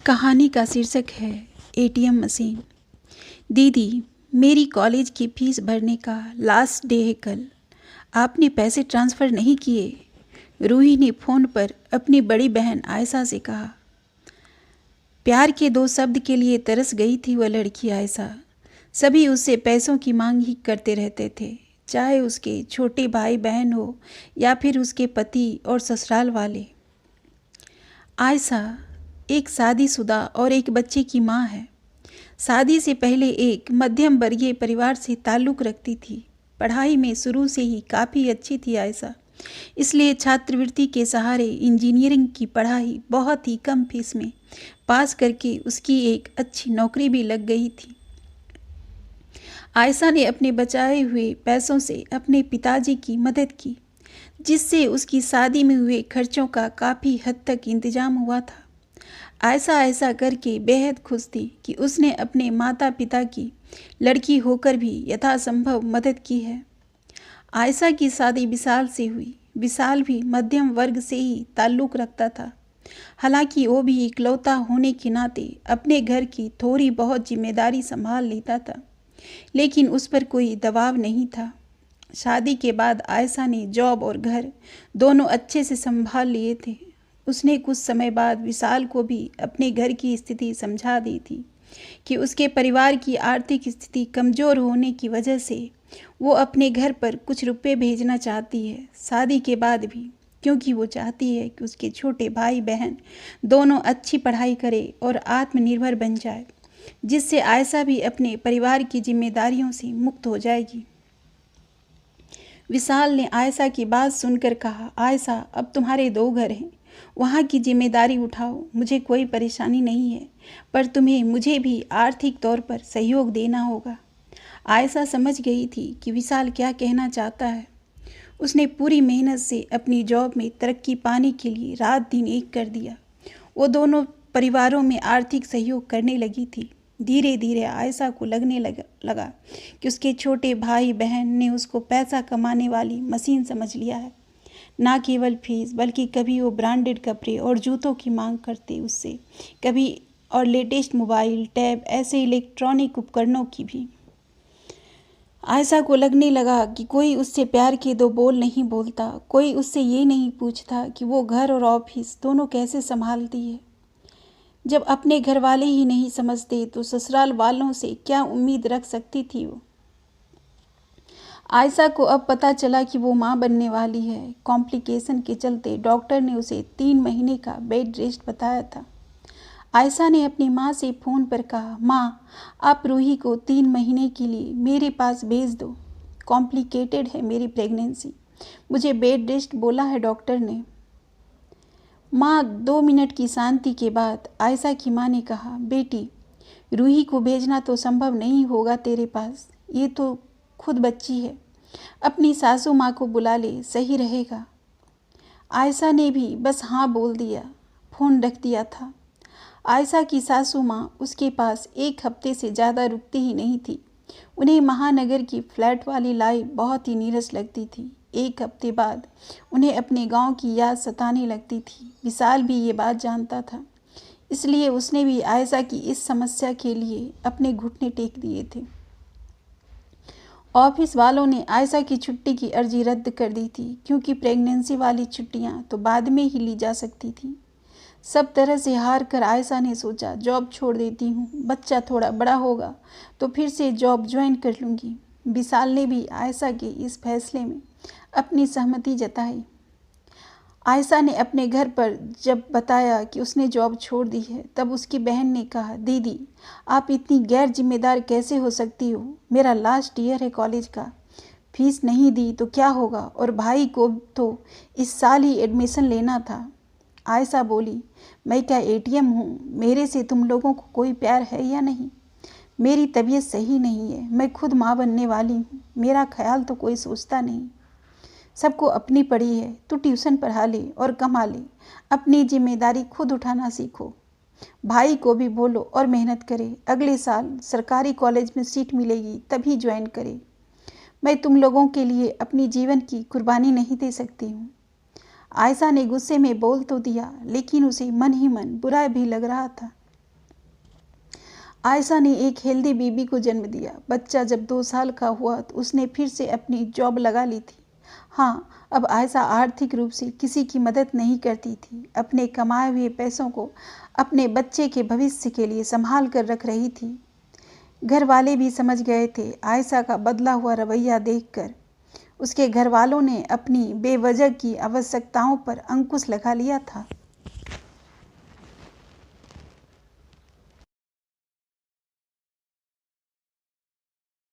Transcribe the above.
कहानी का शीर्षक है एटीएम मशीन। दीदी, मेरी कॉलेज की फीस भरने का लास्ट डे है कल। आपने पैसे ट्रांसफ़र नहीं किए। रूही ने फ़ोन पर अपनी बड़ी बहन आयशा से कहा। प्यार के दो शब्द के लिए तरस गई थी वह लड़की आयशा। सभी उससे पैसों की मांग ही करते रहते थे, चाहे उसके छोटे भाई बहन हो या फिर उसके पति और ससुराल वाले। आयशा एक शादीशुदा और एक बच्चे की माँ है। शादी से पहले एक मध्यम वर्गीय परिवार से ताल्लुक़ रखती थी। पढ़ाई में शुरू से ही काफ़ी अच्छी थी आयशा, इसलिए छात्रवृत्ति के सहारे इंजीनियरिंग की पढ़ाई बहुत ही कम फीस में पास करके उसकी एक अच्छी नौकरी भी लग गई थी। आयशा ने अपने बचाए हुए पैसों से अपने पिताजी की मदद की, जिससे उसकी शादी में हुए खर्चों का काफ़ी हद तक इंतजाम हुआ था। आयशा ऐसा करके बेहद खुश थी कि उसने अपने माता पिता की लड़की होकर भी यथासंभव मदद की है। आयशा की शादी विशाल से हुई। विशाल भी मध्यम वर्ग से ही ताल्लुक़ रखता था। हालांकि वो भी इकलौता होने के नाते अपने घर की थोड़ी बहुत जिम्मेदारी संभाल लेता था, लेकिन उस पर कोई दबाव नहीं था। शादी के बाद आयशा ने जॉब और घर दोनों अच्छे से संभाल लिए थे। उसने कुछ समय बाद विशाल को भी अपने घर की स्थिति समझा दी थी कि उसके परिवार की आर्थिक स्थिति कमज़ोर होने की वजह से वो अपने घर पर कुछ रुपए भेजना चाहती है शादी के बाद भी, क्योंकि वो चाहती है कि उसके छोटे भाई बहन दोनों अच्छी पढ़ाई करें और आत्मनिर्भर बन जाए, जिससे आयशा भी अपने परिवार की जिम्मेदारियों से मुक्त हो जाएगी। विशाल ने आयशा की बात सुनकर कहा, आयशा, अब तुम्हारे दो घर हैं, वहाँ की जिम्मेदारी उठाओ। मुझे कोई परेशानी नहीं है, पर तुम्हें मुझे भी आर्थिक तौर पर सहयोग देना होगा। आयशा समझ गई थी कि विशाल क्या कहना चाहता है। उसने पूरी मेहनत से अपनी जॉब में तरक्की पाने के लिए रात दिन एक कर दिया। वो दोनों परिवारों में आर्थिक सहयोग करने लगी थी। धीरे धीरे आयशा को लगने लगा कि उसके छोटे भाई बहन ने उसको पैसा कमाने वाली मशीन समझ लिया है। ना केवल फीस, बल्कि कभी वो ब्रांडेड कपड़े और जूतों की मांग करते उससे, कभी और लेटेस्ट मोबाइल, टैब, ऐसे इलेक्ट्रॉनिक उपकरणों की भी। आयशा को लगने लगा कि कोई उससे प्यार के दो बोल नहीं बोलता, कोई उससे ये नहीं पूछता कि वो घर और ऑफिस दोनों कैसे संभालती है। जब अपने घर वाले ही नहीं समझते तो ससुराल वालों से क्या उम्मीद रख सकती थी वो। आयशा को अब पता चला कि वो माँ बनने वाली है। कॉम्प्लिकेशन के चलते डॉक्टर ने उसे 3 महीने का बेड रेस्ट बताया था। आयशा ने अपनी माँ से फ़ोन पर कहा, माँ, आप रूही को 3 महीने के लिए मेरे पास भेज दो। कॉम्प्लिकेटेड है मेरी प्रेगनेंसी, मुझे बेड रेस्ट बोला है डॉक्टर ने। माँ 2 मिनट की शांति के बाद आयशा की माँ ने कहा, बेटी, रूही को भेजना तो संभव नहीं होगा तेरे पास, ये तो खुद बच्ची है। अपनी सासू माँ को बुला ले, सही रहेगा। आयशा ने भी बस हाँ बोल दिया, फ़ोन रख दिया था। आयशा की सासू माँ उसके पास 1 हफ्ते से ज़्यादा रुकती ही नहीं थी। उन्हें महानगर की फ्लैट वाली लाइफ बहुत ही नीरस लगती थी। 1 हफ्ते बाद उन्हें अपने गांव की याद सताने लगती थी। विशाल भी ये बात जानता था, इसलिए उसने भी आयशा की इस समस्या के लिए अपने घुटने टेक दिए थे। ऑफिस वालों ने आयशा की छुट्टी की अर्जी रद्द कर दी थी, क्योंकि प्रेगनेंसी वाली छुट्टियां तो बाद में ही ली जा सकती थी। सब तरह से हार कर आयशा ने सोचा, जॉब छोड़ देती हूँ, बच्चा थोड़ा बड़ा होगा तो फिर से जॉब ज्वाइन कर लूँगी। विशाल ने भी आयशा के इस फैसले में अपनी सहमति जताई। आयशा ने अपने घर पर जब बताया कि उसने जॉब छोड़ दी है, तब उसकी बहन ने कहा, दीदी, आप इतनी गैर जिम्मेदार कैसे हो सकती हो? मेरा लास्ट ईयर है कॉलेज का, फीस नहीं दी तो क्या होगा, और भाई को तो इस साल ही एडमिशन लेना था। आयशा बोली, मैं क्या एटीएम हूँ? मेरे से तुम लोगों को कोई प्यार है या नहीं? मेरी तबीयत सही नहीं है, मैं खुद माँ बनने वाली हूँ, मेरा ख्याल तो कोई सोचता नहीं। सबको अपनी पड़ी है, तू ट्यूशन पढ़ा ले और कमा ले, अपनी जिम्मेदारी खुद उठाना सीखो। भाई को भी बोलो और मेहनत करे, अगले साल सरकारी कॉलेज में सीट मिलेगी तभी ज्वाइन करे। मैं तुम लोगों के लिए अपनी जीवन की कुर्बानी नहीं दे सकती हूँ। आयशा ने गुस्से में बोल तो दिया, लेकिन उसे मन ही मन बुरा भी लग रहा था। आयशा ने एक हेल्दी बेबी को जन्म दिया। बच्चा जब 2 साल का हुआ तो उसने फिर से अपनी जॉब लगा ली थी। हाँ, अब आयशा आर्थिक रूप से किसी की मदद नहीं करती थी। अपने कमाए हुए पैसों को अपने बच्चे के भविष्य के लिए संभाल कर रख रही थी। घर वाले भी समझ गए थे। आयशा का बदला हुआ रवैया देखकर उसके घर वालों ने अपनी बेवजह की आवश्यकताओं पर अंकुश लगा लिया था।